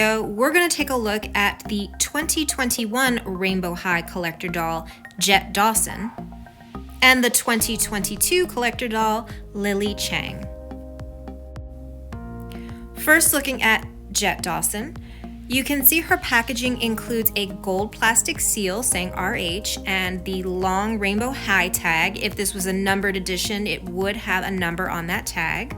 video, we're going to take a look at the 2021 Rainbow High collector doll, Jett Dawson, and the 2022 collector doll, Cheng. First, looking at Jett Dawson, you can see her packaging includes a gold plastic seal saying RH and the long Rainbow High tag. If this was a numbered edition, it would have a number on that tag.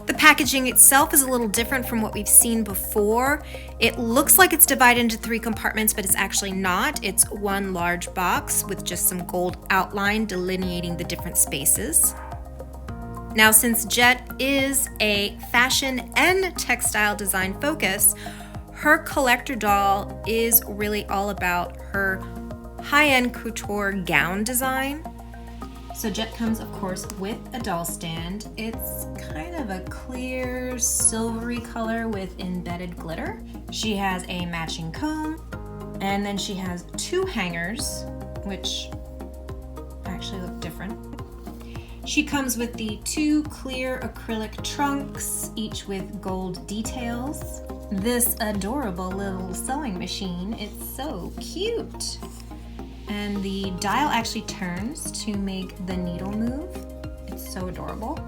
The packaging itself is a little different from what we've seen before. It looks like it's divided into 3 compartments, but it's actually not. It's one large box with just some gold outline delineating the different spaces. Now, since Jett is a fashion and textile design focus, her collector doll is really all about her high-end couture gown design. So Jett comes, of course, with a doll stand. It's kind of a clear silvery color with embedded glitter. She has a matching comb, and then she has 2 hangers, which actually look different. She comes with the 2 clear acrylic trunks, each with gold details. This adorable little sewing machine, it's so cute. And the dial actually turns to make the needle move. It's so adorable.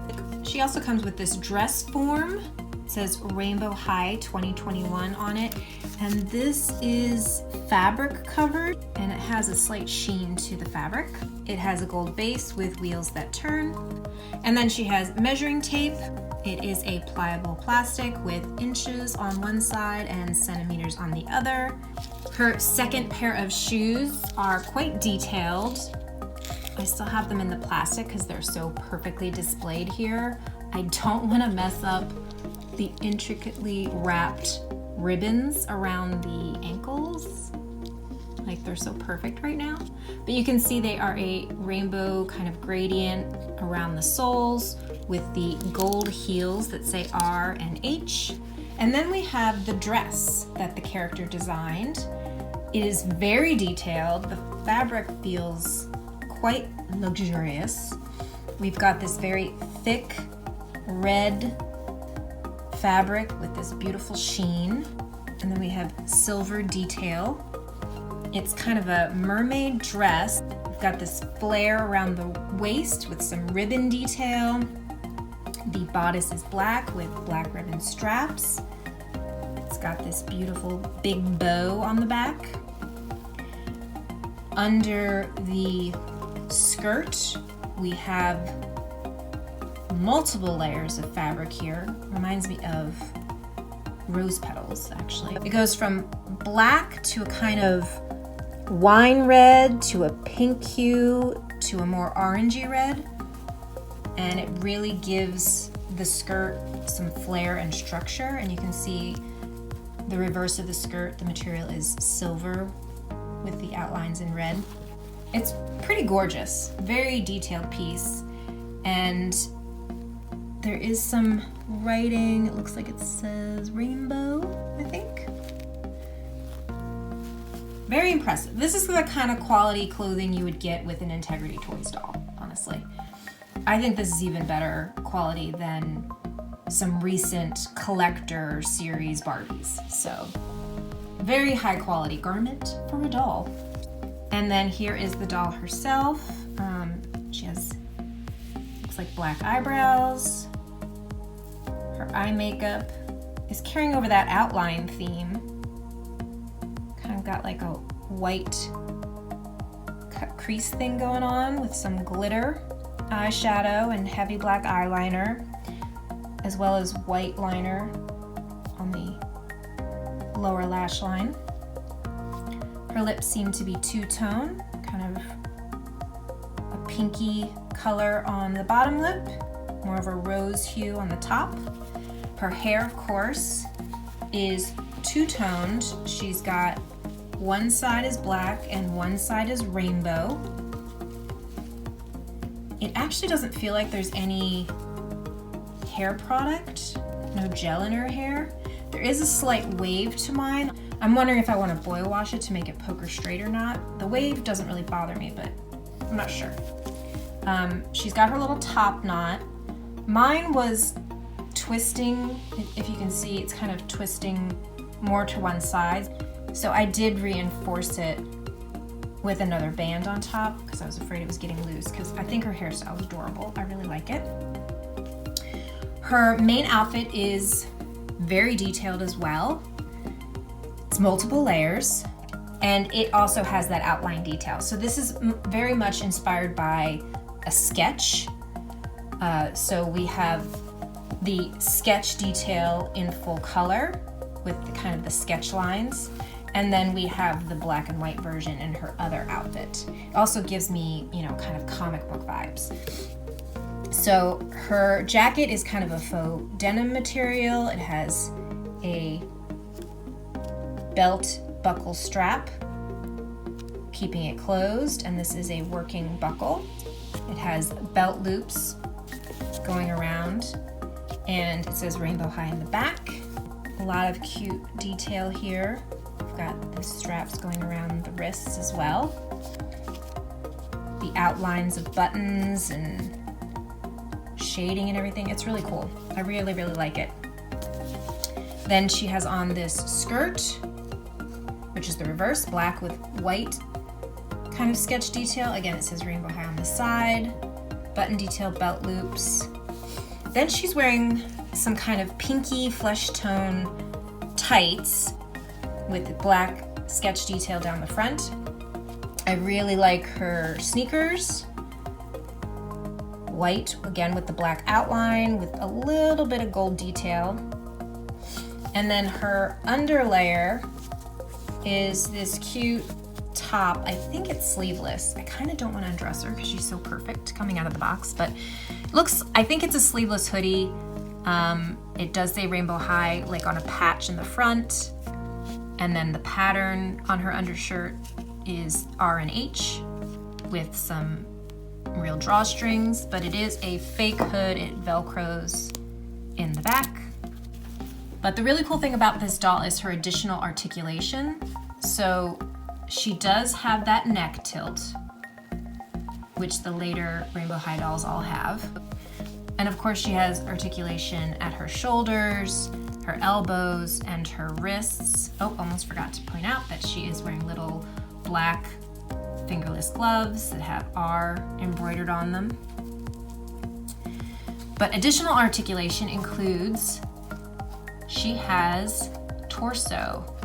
She also comes with this dress form. It says Rainbow High 2021 on it. And this is fabric covered, and it has a slight sheen to the fabric. It has a gold base with wheels that turn. And then she has measuring tape. It is a pliable plastic with inches on one side and centimeters on the other. Her second pair of shoes are quite detailed. I still have them in the plastic because they're so perfectly displayed here. I don't want to mess up the intricately wrapped ribbons around the ankles. Like, they're so perfect right now. But you can see they are a rainbow kind of gradient around the soles with the gold heels that say R and H. And then we have the dress that the character designed. It is very detailed. The fabric feels quite luxurious. We've got this very thick red fabric with this beautiful sheen. And then we have silver detail. It's kind of a mermaid dress. We've got this flare around the waist with some ribbon detail. The bodice is black with black ribbon straps. It's got this beautiful big bow on the back. Under the skirt, we have multiple layers of fabric here. Reminds me of rose petals, actually. It goes from black to a kind of wine red to a pink hue to a more orangey red. And it really gives the skirt some flair and structure. And you can see the reverse of the skirt, the material is silver with the outlines in red. It's pretty gorgeous, very detailed piece. And there is some writing, it looks like it says rainbow, I think. Very impressive. This is the kind of quality clothing you would get with an Integrity Toys doll, honestly. I think this is even better quality than some recent collector series Barbies. So, very high quality garment for a doll. And then here is the doll herself. She has, looks like black eyebrows. Her eye makeup is carrying over that outline theme. Kind of got like a white cut crease thing going on with some glitter. Eyeshadow and heavy black eyeliner, as well as white liner on the lower lash line. Her lips seem to be two-tone, kind of a pinky color on the bottom lip, more of a rose hue on the top. Her hair, of course, is two-toned. She's got one side is black and one side is rainbow. It actually doesn't feel like there's any hair product, no gel in her hair. There is a slight wave to mine. I'm wondering if I want to boil wash it to make it poker straight or not. The wave doesn't really bother me, but I'm not sure. She's got her little top knot. Mine was twisting. If you can see, it's kind of twisting more to one side. So I did reinforce it with another band on top because I was afraid it was getting loose, because I think her hairstyle is adorable. I really like it. Her main outfit is very detailed as well. It's multiple layers, and it also has that outline detail. So this is very much inspired by a sketch. So we have the sketch detail in full color with the sketch lines. And then we have the black and white version in her other outfit. It also gives me, kind of comic book vibes. So her jacket is kind of a faux denim material. It has a belt buckle strap, keeping it closed, and this is a working buckle. It has belt loops going around, and it says Rainbow High in the back. A lot of cute detail here. We've got the straps going around the wrists as well. The outlines of buttons and shading and everything. It's really cool. I really, really like it. Then she has on this skirt, which is the reverse, black with white kind of sketch detail. Again, it says Rainbow High on the side, button detail, belt loops. Then she's wearing some kind of pinky flesh tone tights with black sketch detail down the front. I really like her sneakers. White, again with the black outline with a little bit of gold detail. And then her underlayer is this cute top. I think it's sleeveless. I kind of don't want to undress her because she's so perfect coming out of the box, but I think it's a sleeveless hoodie. It does say Rainbow High like on a patch in the front. And then the pattern on her undershirt is R and H with some real drawstrings, but it is a fake hood. It velcros in the back. But the really cool thing about this doll is her additional articulation. So she does have that neck tilt, which the later Rainbow High dolls all have. And of course she has articulation at her shoulders, her elbows, and her wrists. Oh, almost forgot to point out that she is wearing little black fingerless gloves that have R embroidered on them. But additional articulation includes she has torso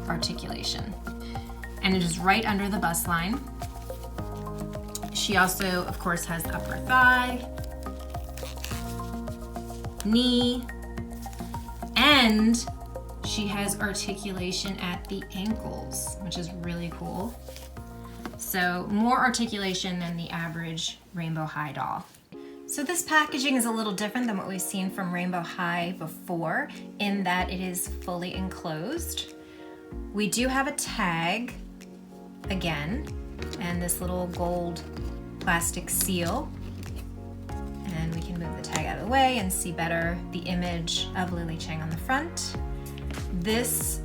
articulation, and it is right under the bust line. She also, of course, has the upper thigh, knee, and she has articulation at the ankles, which is really cool. So more articulation than the average Rainbow High doll. So this packaging is a little different than what we've seen from Rainbow High before, in that it is fully enclosed. We do have a tag again, and this little gold plastic seal. And we can move the tag out of the way and see better the image of Lily Cheng on the front. This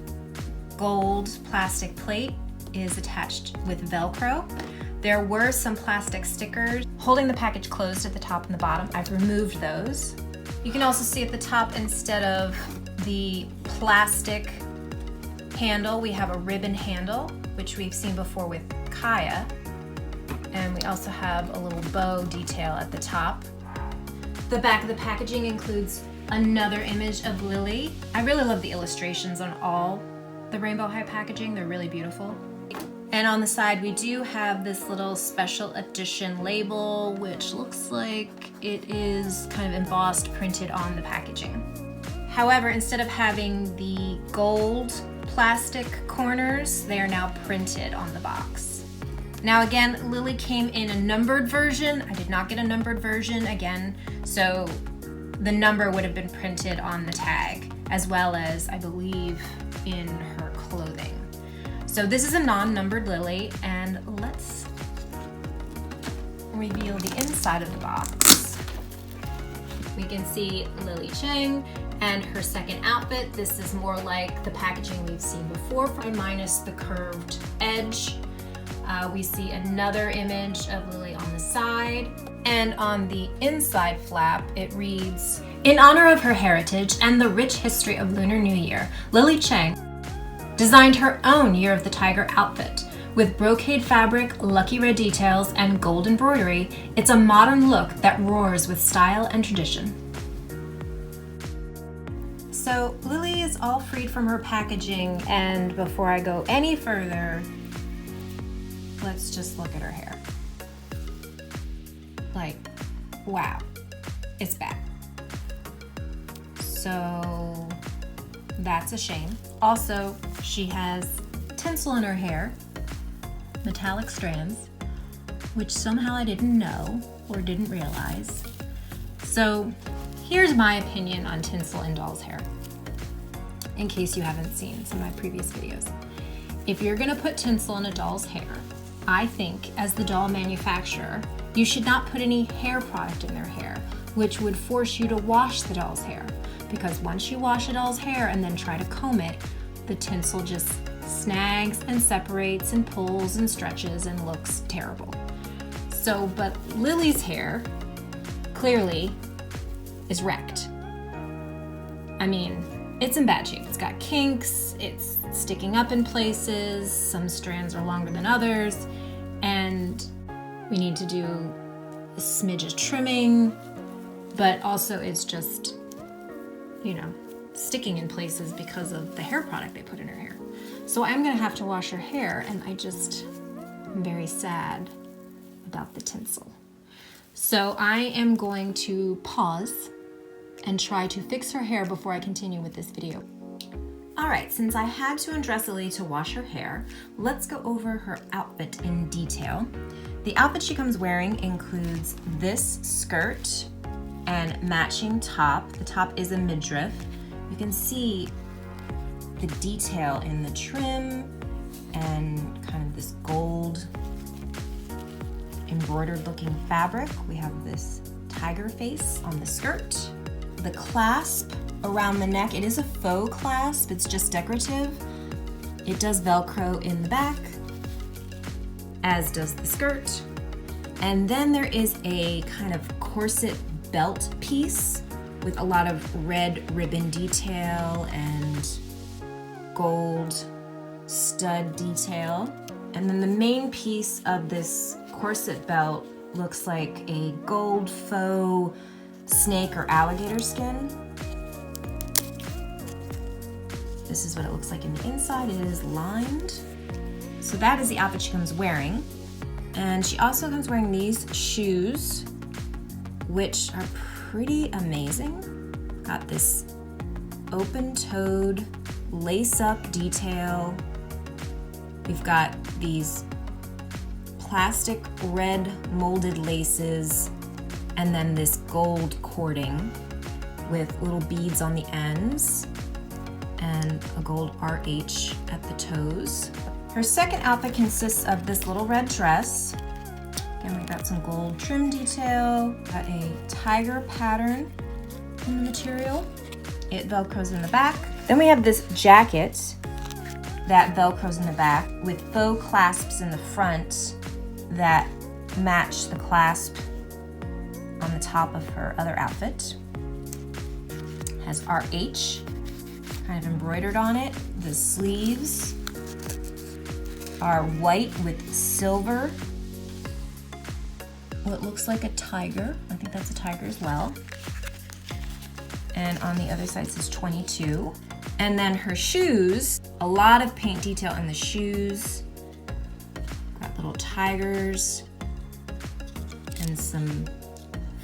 gold plastic plate is attached with Velcro. There were some plastic stickers holding the package closed at the top and the bottom. I've removed those. You can also see at the top, instead of the plastic handle, we have a ribbon handle, which we've seen before with Kaya. And we also have a little bow detail at the top. The back of the packaging includes another image of Lily. I really love the illustrations on all the Rainbow High packaging. They're really beautiful. And on the side, we do have this little special edition label, which looks like it is kind of embossed, printed on the packaging. However, instead of having the gold plastic corners, they are now printed on the box. Now again, Lily came in a numbered version. I did not get a numbered version again, so the number would have been printed on the tag, as well as, I believe, in her clothing. So this is a non-numbered Lily, and let's reveal the inside of the box. We can see Lily Cheng and her second outfit. This is more like the packaging we've seen before, minus the curved edge. We see another image of Lily on the side, and on the inside flap it reads, "In honor of her heritage and the rich history of Lunar New Year, Lily Cheng designed her own Year of the Tiger outfit. With brocade fabric, lucky red details, and gold embroidery, it's a modern look that roars with style and tradition. So Lily is all freed from her packaging, and before I go any further, let's just look at her hair. Like, wow, it's bad. So that's a shame. Also, she has tinsel in her hair, metallic strands, which somehow I didn't know or didn't realize. So here's my opinion on tinsel in doll's hair, in case you haven't seen some of my previous videos. If you're gonna put tinsel in a doll's hair, I think as the doll manufacturer, you should not put any hair product in their hair, which would force you to wash the doll's hair. Because once you wash a doll's hair and then try to comb it, the tinsel just snags and separates and pulls and stretches and looks terrible. So, but Lily's hair clearly is wrecked. I mean, it's in bad shape. It's got kinks, it's sticking up in places, some strands are longer than others, and we need to do a smidge of trimming, but also it's just, sticking in places because of the hair product they put in her hair. So I'm gonna have to wash her hair, and I'm very sad about the tinsel. So I am going to pause and try to fix her hair before I continue with this video. All right, since I had to undress Lily to wash her hair, let's go over her outfit in detail. The outfit she comes wearing includes this skirt and matching top. The top is a midriff. You can see the detail in the trim and kind of this gold embroidered looking fabric. We have this tiger face on the skirt. The clasp around the neck, it is a faux clasp, it's just decorative. It does Velcro in the back, as does the skirt. And then there is a kind of corset belt piece with a lot of red ribbon detail and gold stud detail. And then the main piece of this corset belt looks like a gold faux snake or alligator skin. This is what it looks like in the inside. It is lined. So that is the outfit she comes wearing. And she also comes wearing these shoes, which are pretty amazing. Got this open-toed lace-up detail. We've got these plastic red molded laces, and then this gold cording with little beads on the ends and a gold RH at the toes. Her second outfit consists of this little red dress. Again, we got some gold trim detail, got a tiger pattern in the material. It Velcros in the back. Then we have this jacket that Velcros in the back with faux clasps in the front that match the clasp on the top of her other outfit. Has RH kind of embroidered on it. The sleeves are white with silver. What looks like a tiger. I think that's a tiger as well. And on the other side says 22. And then her shoes, a lot of paint detail in the shoes. Got little tigers and some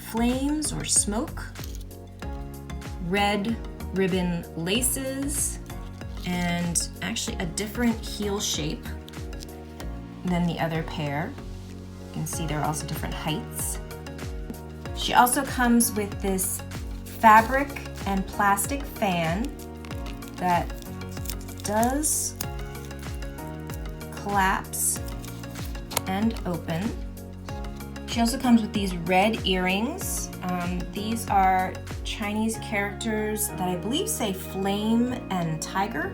flames or smoke. Red ribbon laces, and actually a different heel shape than the other pair. You can see there are also different heights. She also comes with this fabric and plastic fan that does collapse and open. She also comes with these red earrings. These are Chinese characters that I believe say flame and tiger.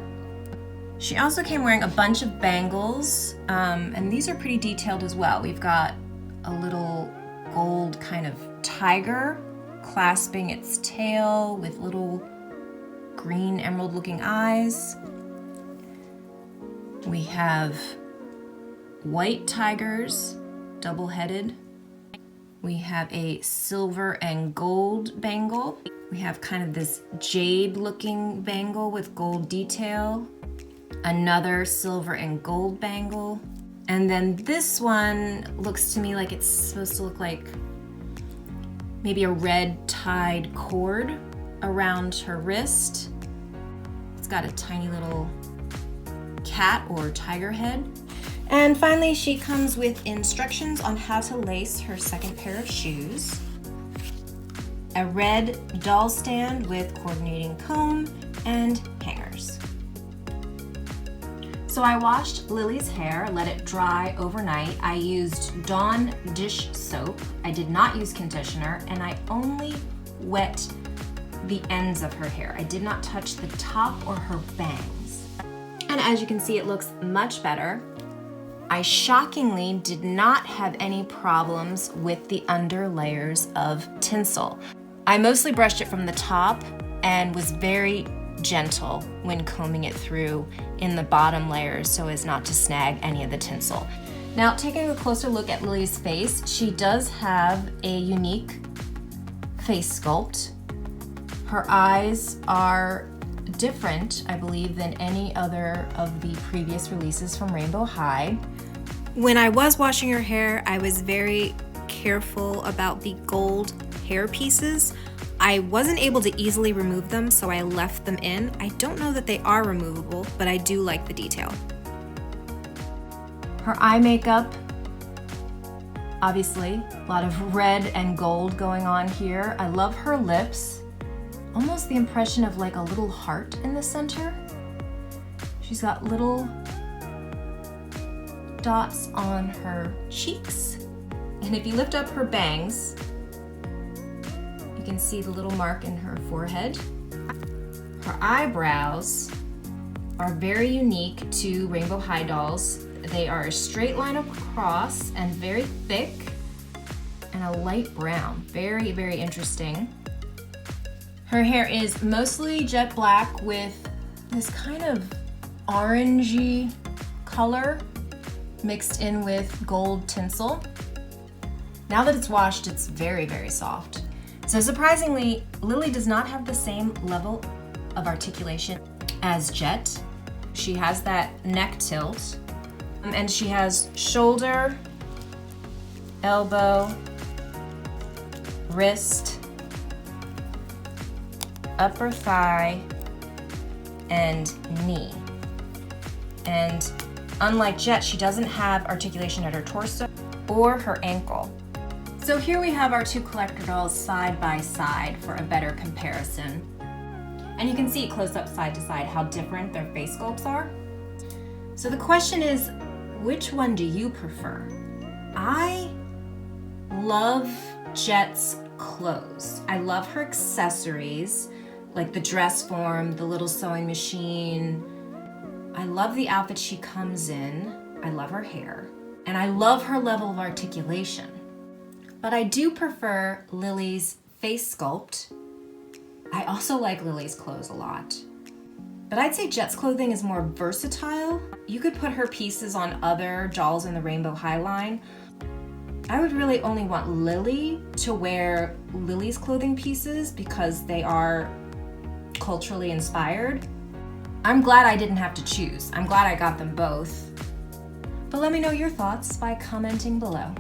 She also came wearing a bunch of bangles, and these are pretty detailed as well. We've got a little gold kind of tiger clasping its tail with little green emerald looking eyes. We have white tigers, double-headed. We have a silver and gold bangle. We have kind of this jade-looking bangle with gold detail. Another silver and gold bangle. And then this one looks to me like it's supposed to look like maybe a red tied cord around her wrist. It's got a tiny little cat or tiger head. And finally, she comes with instructions on how to lace her second pair of shoes, a red doll stand with coordinating comb and hangers. So I washed Lily's hair, let it dry overnight. I used Dawn dish soap. I did not use conditioner, and I only wet the ends of her hair. I did not touch the top or her bangs. And as you can see, it looks much better. I shockingly did not have any problems with the under layers of tinsel. I mostly brushed it from the top and was very gentle when combing it through in the bottom layers so as not to snag any of the tinsel. Now, taking a closer look at Lily's face, she does have a unique face sculpt. Her eyes are different, I believe, than any other of the previous releases from Rainbow High. When I was washing her hair, I was very careful about the gold hair pieces. I wasn't able to easily remove them, so I left them in. I don't know that they are removable, but I do like the detail. Her eye makeup, obviously, a lot of red and gold going on here. I love her lips. Almost the impression of like a little heart in the center. She's got little dots on her cheeks. And if you lift up her bangs, you can see the little mark in her forehead. Her eyebrows are very unique to Rainbow High dolls. They are a straight line across and very thick and a light brown. Very, very interesting. Her hair is mostly jet black with this kind of orangey color mixed in with gold tinsel. Now that it's washed, it's very, very soft. So surprisingly, Lily does not have the same level of articulation as Jett. She has that neck tilt, and she has shoulder, elbow, wrist, upper thigh, and knee. And unlike Jett, she doesn't have articulation at her torso or her ankle. So here we have our two collector dolls side by side for a better comparison. And you can see close up side to side how different their face sculpts are. So the question is, which one do you prefer? I love Jett's clothes. I love her accessories, like the dress form, the little sewing machine. I love the outfit she comes in. I love her hair. And I love her level of articulation. But I do prefer Lily's face sculpt. I also like Lily's clothes a lot. But I'd say Jett's clothing is more versatile. You could put her pieces on other dolls in the Rainbow High line. I would really only want Lily to wear Lily's clothing pieces because they are culturally inspired. I'm glad I didn't have to choose. I'm glad I got them both. But let me know your thoughts by commenting below.